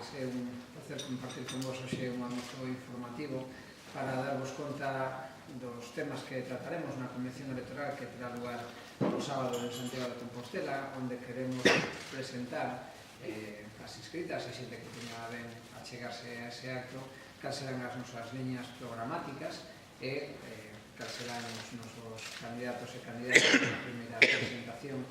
é un placer compartir con vos hoxe un almozo informativo para darvos conta dos temas que trataremos na Convención Electoral que terá lugar o sábado en Santiago de Compostela, onde queremos presentar as inscritas e xente que teña ben a chegarse a ese acto cal serán as nosas liñas programáticas e cal serán os nosos candidatos e candidatas na primeira presentación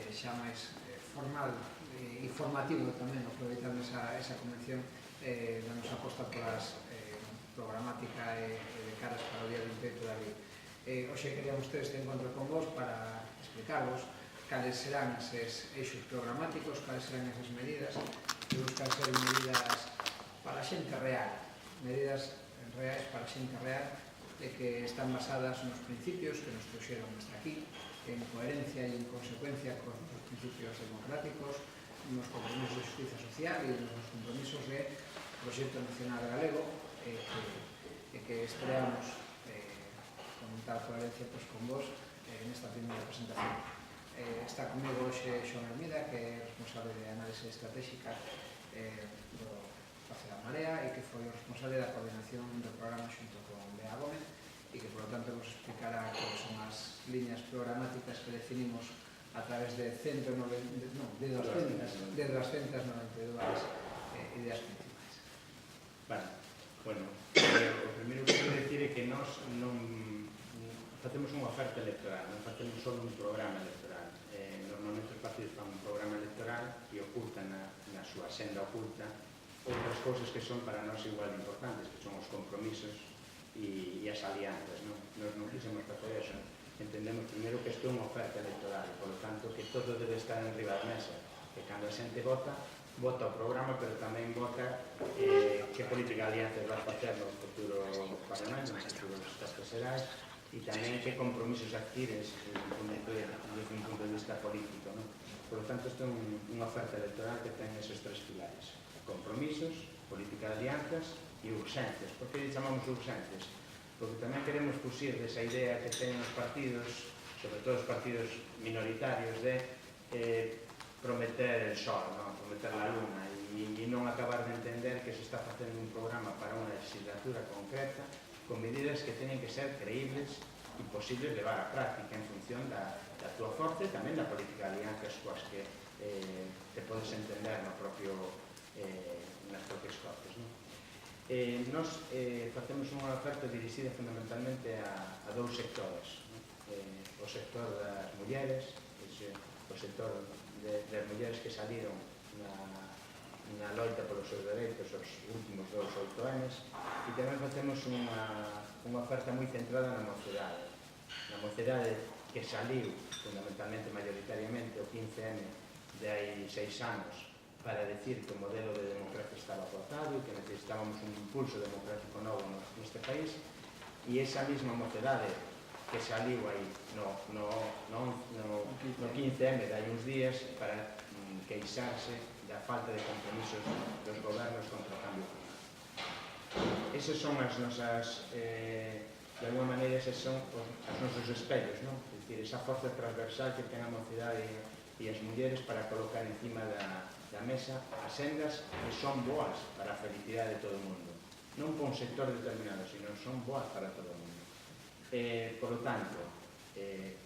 xa máis formal e formativo tamén, aproveitando esa convención da nosa aposta polas programática e de caras para o día 28 de abril. Hoxe queríamos ter este encontro con vos para explicarvos cales serán eses eixos programáticos, cales serán esas medidas que buscan ser medidas para a xente real, medidas reais para a xente real e que están basadas nos principios que nos trouxeron hasta aquí, en coherencia e en consecuencia con os principios democráticos, nos compromisos de justicia social e nos compromisos de proxecto nacional galego e que estreamos con tal coherencia con vos nesta primeira presentación. Está comigo hoxe Xoán Hermida, que é responsable de análise estratégica do Pazo da Marea e que foi o responsable da coordinación do programa xunto con Bea Gómez e que, por lo tanto, nos explicará cuáles son as liñas programáticas que definimos a través de 292 ideas principais. Bueno, o primeiro que quero dicir é que nós non facemos unha oferta electoral, non facemos só un programa electoral. Normalmente os partidos fan un programa electoral e ocultan na súa senda oculta outras cousas que son para nós igual de importantes, que son os compromisos e as alianzas. Nós non quisemos facer eso. Entendemos primeiro que isto é unha oferta electoral e, por lo tanto, que todo debe estar en riba da mesa, que cando a xente vota o programa, pero tamén vota que política de alianzas vai facer no futuro parlamento, nos futuros estados xerais, e tamén que compromisos adquires desde un punto de vista político. Por lo tanto, isto é unha oferta electoral que ten esos tres pilares: compromisos, política de alianzas e urxencias. Por que chamamos urxencias? Porque tamén queremos fuxir desa idea que teñen os partidos, sobre todo os partidos minoritarios, de prometer el sol, prometer la luna, e non acabar de entender que se está facendo un programa para unha legislatura concreta con medidas que teñen que ser creíbles e posibles levar á práctica en función da túa forza e tamén da política de alianzas coas que te podes entender nas propias cortes. Nos facemos unha oferta dirixida fundamentalmente a dous sectores: o sector das mulleres, o sector das mulleres que saliron na loita polos seus dereitos os últimos 2 ou 8 anos, e tamén facemos unha oferta moi centrada na mocedade que saliu fundamentalmente, maioritariamente, o 15M de hai 6 anos para decir que o modelo de democracia estaba agotado e que necesitábamos un impulso democrático novo neste país, e esa mesma mocedade que saliu aí no 15M de hai uns días para queixarse da falta de compromisos dos gobernos contra o cambio climático. Esas son as nosas, de alguma maneira, esos son os nosos espellos, é dicir, esa forza transversal que ten a mocidade e as mulleres para colocar encima da mesa as sendas que son boas para a felicidade de todo o mundo, non para un sector determinado, sino son boas para todo o mundo. Por lo tanto,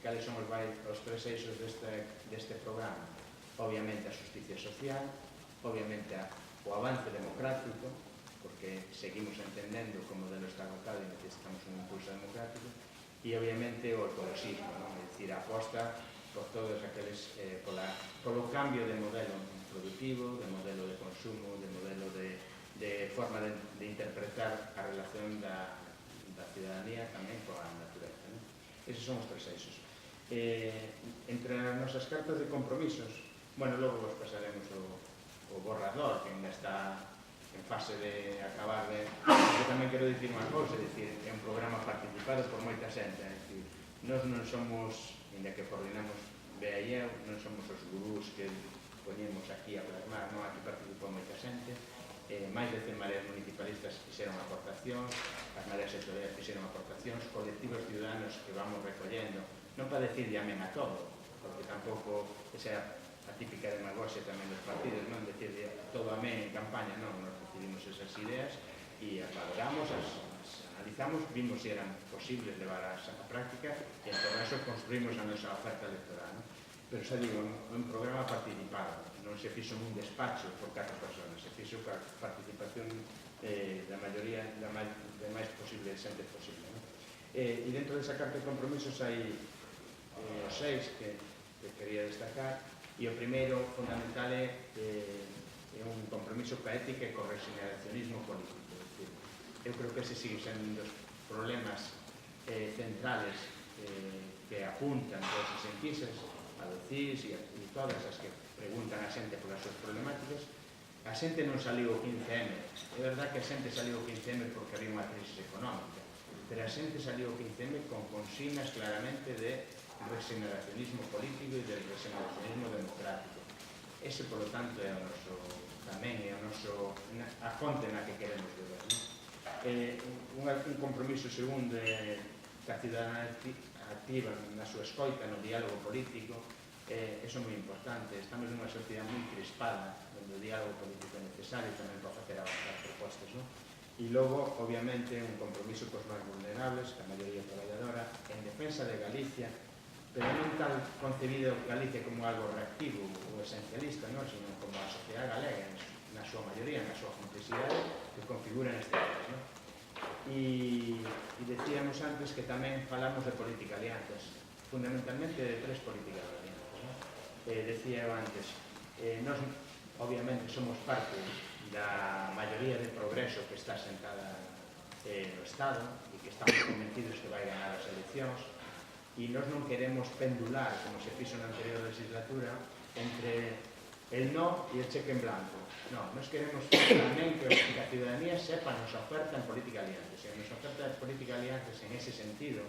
cales son os tres eixos deste programa? Obviamente a justicia social, obviamente o avance democrático, porque seguimos entendendo que o modelo está agotado e necesitamos un impulso democrático, e obviamente o ecologismo, é dicir, a aposta por todos aqueles, polo cambio de modelo productivo, de modelo de consumo, de modelo de forma de interpretar a relación da ciudadanía tamén coa natureza. Esos son os tres eixos. Entre as nosas cartas de compromisos, logo vos pasaremos o borrador, que ainda está en fase de acabar de... Eu tamén quero dicir unha cousa, é un programa participado por moita xente, nós non somos, ainda que coordinamos Bea e eu, non somos os gurús que poñemos aquí a plasmar, aquí participou moita xente, máis de 100 mareas municipalistas fixeron aportacións, as mareas sectoriais fixeron aportacións, colectivos ciudadanos que vamos recollendo, non para decir amén a todo, porque tampouco esa a típica demagoxia tamén dos partidos, non decir de todo amén en campaña, non, nos recibimos esas ideas e as valoramos, as analizamos, vimos se eran posibles levar a práctica e en todo eso construímos a nosa oferta electoral, non? Pero xa digo, un programa participado, non se fixo nun despacho por 4 personas, se fixo a participación da maioría, da máis posible xente posible, non? E dentro desa carta de compromisos hai os 6 que quería destacar, e o primeiro fundamental é un compromiso coa ética e co regeneracionismo político. Eu creo que ese sigue sendo un dos problemas centrales que apuntan todas as enquisas, a do CIS e todas as que preguntan a xente polas súas problemáticas. A xente non saliu o 15M, é verdad que a xente saliu o 15M porque había unha crisis económica, pero a xente saliu o 15M con consignas claramente de regeneracionismo político e de regeneracionismo democrático. Ese, polo tanto, é o noso, tamén é o noso, a fonte na que queremos beber, non? Un compromiso segundo é que a cidadanía activa na súa escoita, no diálogo político, eso é moi importante. Estamos nunha sociedade moi crispada, onde o diálogo político é necesario tamén para facer avanzar propostas, non? E logo, obviamente, un compromiso cos máis vulnerables, que a maioría traballadora, en defensa de Galicia, pero non tal concebido Galicia como algo reactivo ou esencialista, non? Sino como a sociedade galega, na súa maioría, na súa complexidade, que configuran este país, non? E decíamos antes que tamén falamos de política de alianzas, fundamentalmente de 3 políticas de alianzas, non? Decía eu antes, nós obviamente somos parte da maioría de progreso que está sentada no Estado e que estamos convencidos que vai ganar as eleccións, e nós non queremos pendular, como se fixo na anterior legislatura, entre el no e el cheque en blanco. Non, nós queremos tamén que a ciudadanía sepa a nosa oferta en política de alianzas. E a nosa oferta de política de alianzas, en ese sentido,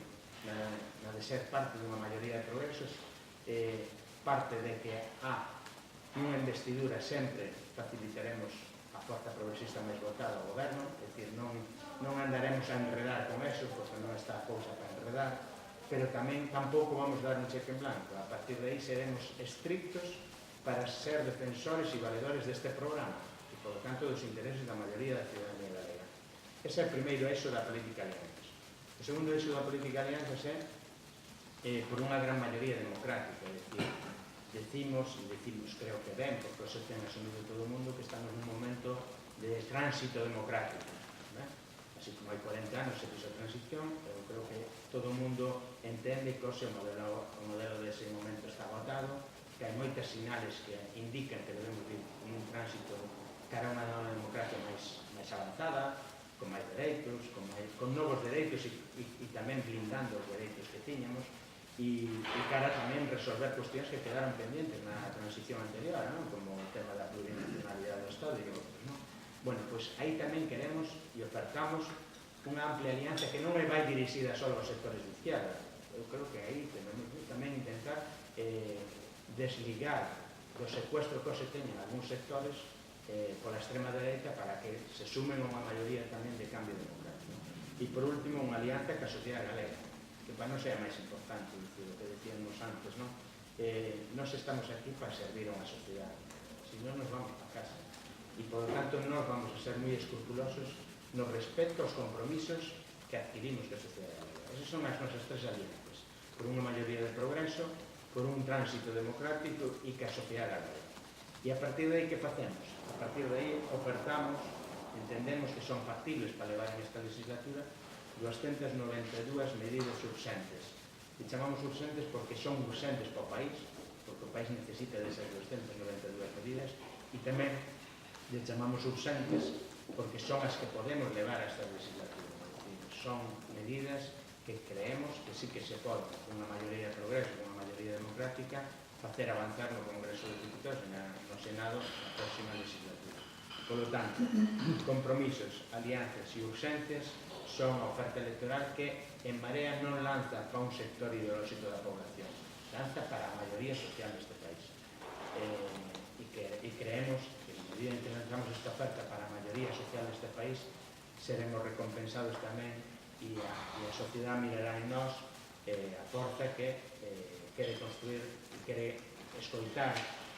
na de ser parte dunha maioría de progresos, parte de que unha investidura sempre facilitaremos a forza progresista máis votada ao goberno, é dicir, non andaremos a enredar con eso, porque non está a cousa para enredar, pero tamén tampouco vamos dar un cheque en blanco. A partir de aí seremos estrictos para ser defensores e valedores deste programa e, por lo tanto, dos intereses da maioría da ciudadanía galega. Ese é o primeiro eixo da política de alianzas. O segundo eixo da política de alianzas é por unha gran maioría democrática, é dicir, decimos creo que ben, porque eso ten asumido todo o mundo, que estamos nun momento de tránsito democrático. Así como hai 40 anos se fixo a transición, eu creo que todo o mundo entende que o modelo dese momento está agotado, que hai moitas sinales que indican que debemos ir en un tránsito cara a unha nova democracia máis avanzada, con máis dereitos, con novos dereitos e tamén blindando os dereitos que tiñamos, e cara tamén resolver cuestións que quedaron pendientes na transición anterior, non? Como o tema da plurinacionalidade do Estado e outros, non? Bueno, pois aí tamén queremos e ofertamos unha amplia alianza que non vai dirixida só aos sectores de izquierda. Eu creo que aí tenemos tamén intentar desligar do secuestro que se teñen algúns sectores pola extrema dereita para que se sumen a unha maioría tamén de cambio democrático. E por último, unha alianza ca sociedade galega, que para non sea máis importante, o que decíamos antes, non? Nós estamos aquí para servir a unha sociedade, se non nos vamos para casa. E, por lo tanto, nós vamos a ser moi escrupulosos no respecto aos compromisos que adquirimos da sociedade galega. Esas son as nosas 3 alianzas, por unha maioría de progreso, por un tránsito democrático e que a sociedade galega. E a partir de aí, que facemos? A partir de aí, ofertamos, entendemos que son factibles para levar en esta legislatura 292 medidas urxentes. E chamamos urxentes porque son urxentes para o país, porque o país necesita desas 292 medidas, e tamén le chamamos urxentes porque son as que podemos levar a esta legislatura. Son medidas que creemos que sí que se pode, con unha maioría de progreso, con unha maioría democrática, facer avanzar no Congreso de Diputados e no Senado na próxima legislatura. Por lo tanto, compromisos, alianzas e urxentes son a oferta electoral que en Marea non lanza para un sector ideolóxico da población, lanza para a maioría social deste país. E creemos que, en medida en que lanzamos esta oferta para a maioría social deste país, seremos recompensados tamén e a sociedade mirará en nós a forza que quere construir e quere escoitar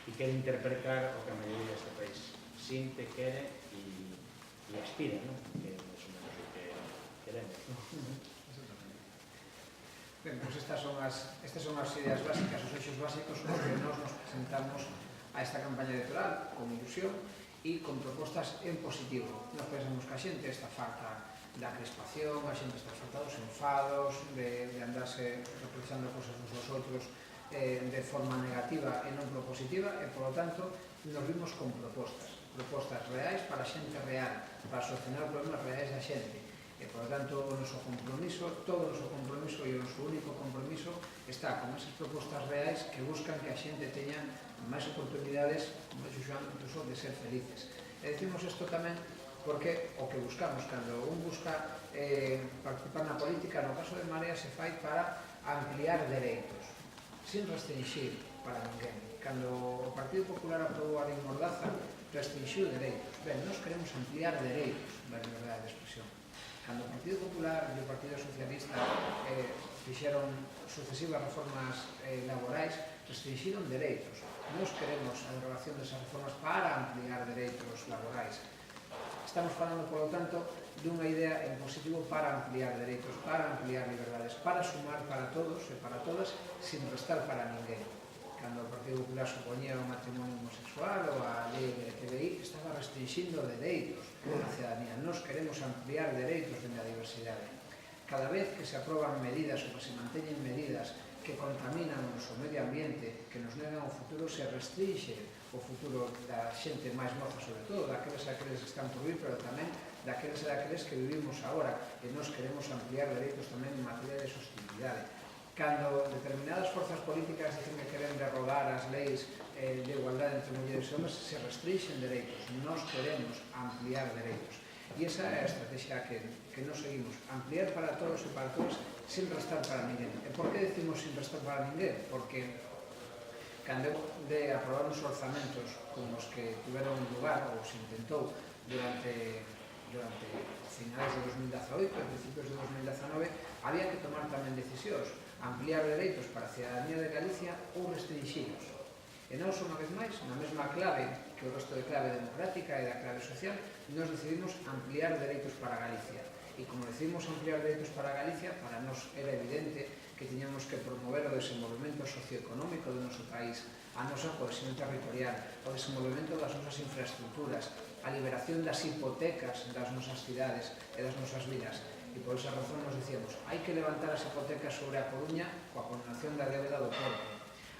e quere interpretar o que a maioría deste país sinte, quere e aspira, ¿no? Que é máis ou menos o que queremos, ¿no? Ben, pois estas son as ideas básicas, os eixos básicos nos que nos presentamos a esta campaña electoral con ilusión e con propostas en positivo. Nos pensamos que a xente está farta da crispación, a xente está farta dos enfados, de andarse reprochando cosas uns aos outros de forma negativa e non propositiva, e, polo tanto, nos vimos con propostas reais para a xente real, para solucionar problemas reais da xente. E, por lo tanto, o noso compromiso, todo o noso compromiso e o noso único compromiso está con esas propostas reais que buscan que a xente teña máis oportunidades, como dixo Joan, incluso de ser felices. E decimos isto tamén porque o que buscamos, cando un busca participar na política, no caso de Marea se fai para ampliar dereitos, sin restringir para ninguén. Cando o Partido Popular aprobou a lei Mordaza, restringiu dereitos. Ben, nós queremos ampliar dereitos da liberdade de expresión. Cando o Partido Popular e o Partido Socialista fixeron sucesivas reformas laborais, restringiron dereitos. Nós queremos a derogación desas reformas para ampliar dereitos laborais. Estamos falando, polo tanto, dunha idea en positivo para ampliar dereitos, para ampliar liberdades, para sumar para todos e para todas, sin restar para ninguén. Cando o Partido Popular supoñía o matrimonio homosexual ou a lei LGTBI, estaba restringindo dereitos da cidadanía. Nos queremos ampliar dereitos dende a diversidade. Cada vez que se aproban medidas ou que se manteñen medidas que contaminan o noso medio ambiente, que nos negan o futuro, se restringe o futuro da xente máis moza, sobre todo, daqueles que están por vir, pero tamén daqueles que vivimos agora, e nos queremos ampliar dereitos tamén en materia de sostenibilidade. Cando determinadas forzas políticas dicen que queren derrogar as leis de igualdade entre mulleres e homens, se restringen dereitos. Nos queremos ampliar dereitos. E esa é a estrategia que nos seguimos. Ampliar para todos e para todas, sin restar para ninguén. E por que decimos sin restar para ninguén? Porque cando de aprobar os orzamentos como os que tiveron lugar ou se intentou durante finales de 2018 e principios de 2019, había que tomar tamén decisións, ampliar dereitos para a cidadanía de Galicia ou restringilos. E nós, unha vez máis, na mesma clave que o resto de clave democrática e da clave social, nos decidimos ampliar dereitos para Galicia. E como decidimos ampliar dereitos para Galicia, para nós era evidente que tiñamos que promover o desenvolvemento socioeconómico do noso país, a nosa cohesión territorial, o desenvolvemento das nosas infraestructuras, a liberación das hipotecas das nosas cidades e das nosas vilas. E por esa razón nos dicíamos, hai que levantar as hipotecas sobre a Coruña coa condenación da débeda do Porto.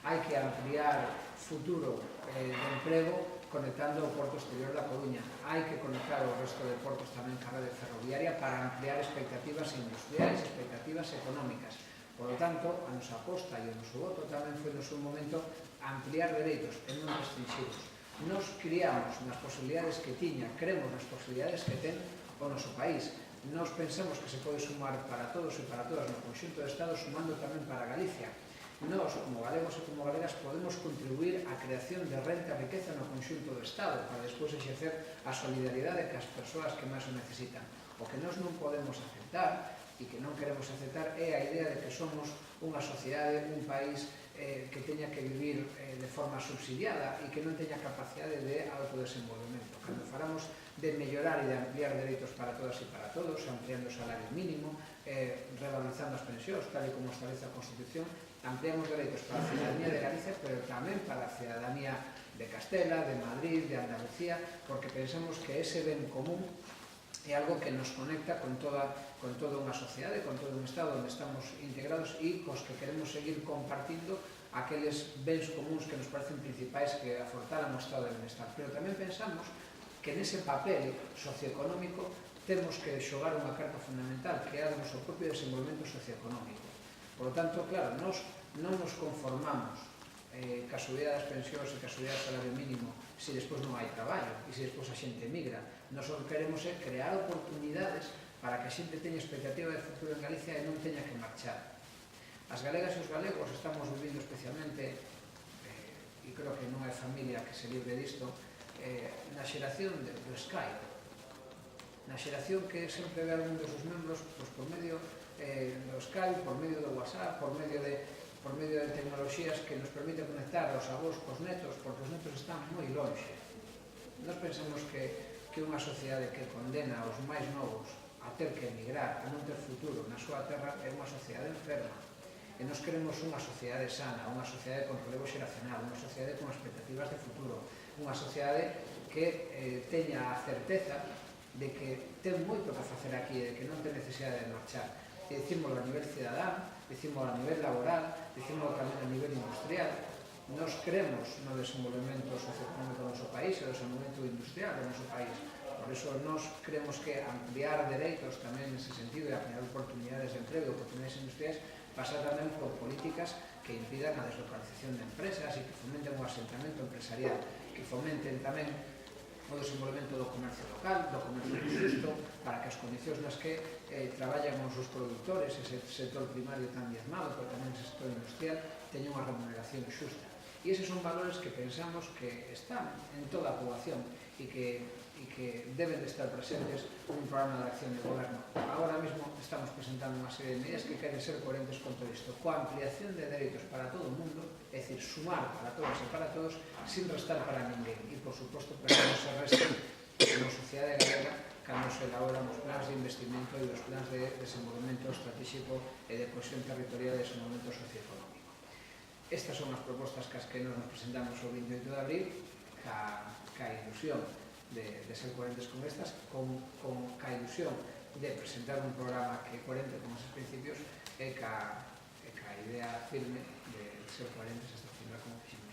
Hai que ampliar futuro de emprego conectando o Porto Exterior da Coruña. Hai que conectar o resto de portos tamén ca rede ferroviaria para ampliar expectativas industriais, expectativas económicas. Por lo tanto, a nosa aposta e o noso voto tamén foi no seu momento ampliar dereitos e non restringirlos. Nos criamos nas posibilidades que tiña, cremos nas posibilidades que ten o noso país. Nos pensamos que se pode sumar para todos e para todas no conxunto do Estado, sumando tamén para Galicia. Nos, como galegos e como galegas, podemos contribuir á creación de renta e riqueza no conxunto do Estado para despois exercer a solidaridade que as persoas que máis o necesitan. O que nós non podemos aceptar e que non queremos aceptar é a idea de que somos unha sociedade, un país que teña que vivir de forma subsidiada e que non teña capacidade de autodesenvolvemento. Cando falamos de mellorar e de ampliar dereitos para todas e para todos, ampliando o salario mínimo, revalorizando as pensións, tal e como establece a Constitución, ampliamos dereitos para a cidadanía de Galicia, pero tamén para a cidadanía de Castela, de Madrid, de Andalucía, porque pensamos que ese ben común é algo que nos conecta con toda unha sociedade, con todo un Estado onde estamos integrados e cos que queremos seguir compartindo aqueles bens comuns que nos parecen principais que afortaran o Estado de Benestar. Pero tamén pensamos que nese papel socioeconómico temos que xogar unha carta fundamental, que é a do noso propio desenvolvemento socioeconómico. Por lo tanto, claro, nós non nos conformamos ca subida das pensións e ca subida do salario mínimo se despois non hai traballo e se despois a xente emigra. Nós o que queremos é crear oportunidades para que a xente teña expectativa de futuro en Galicia e non teña que marchar. As galegas e os galegos estamos vivindo especialmente, e creo que non hai familia que se libre disto, na xeración do Skype, na xeración que sempre ve algún dos seus membros por medio do Skype, por medio do WhatsApp, por medio de tecnoloxías que nos permiten conectar aos avós cos netos, porque os netos están moi lonxe. Nós pensamos que unha sociedade que condena aos máis novos a ter que emigrar, a non ter futuro na súa terra, é unha sociedade enferma. E nos queremos unha sociedade sana, unha sociedade con relevo xeracional, unha sociedade con expectativas de futuro, unha sociedade que teña a certeza de que ten moito que facer aquí e de que non ten necesidade de marchar. E dicímoslo a nivel cidadán, dicímoslo a nivel laboral, dicímoslo tamén a nivel industrial. Nos creemos no desenvolvemento socioeconómico do noso país e do desenvolvemento industrial do noso país. Por iso nos creemos que ampliar dereitos tamén nese sentido e ampliar oportunidades de emprego e oportunidades industriais pasa tamén por políticas que impidan a deslocalización de empresas e que fomenten o asentamento empresarial, que fomenten tamén o desenvolvemento do comercio local, do comercio xusto, para que as condicións nas que traballan os seus produtores, ese sector primario tan diezmado, pero tamén ese sector industrial, teñen unha remuneración xusta. E eses son valores que pensamos que están en toda a población e que deben de estar presentes nun programa de acción de goberno. Agora mesmo estamos presentando unha serie de medidas que queren ser coherentes con todo isto, coa ampliación de dereitos para todo o mundo, é dicir, sumar para todos e para todos, sin restar para ninguén. E, por suposto, para que non se reste na sociedade galega cando se elaboran os plans de investimento e os plans de desenvolvemento estratégico e de cohesión territorial e desenvolvemento socioeconómico. Estas son as propostas que nos presentamos o 28 de abril, ca ilusión de ser coherentes con estas, ca ilusión de presentar un programa que é coherente con esos principios e ca idea firme de ser coherentes hasta o final como fixemos.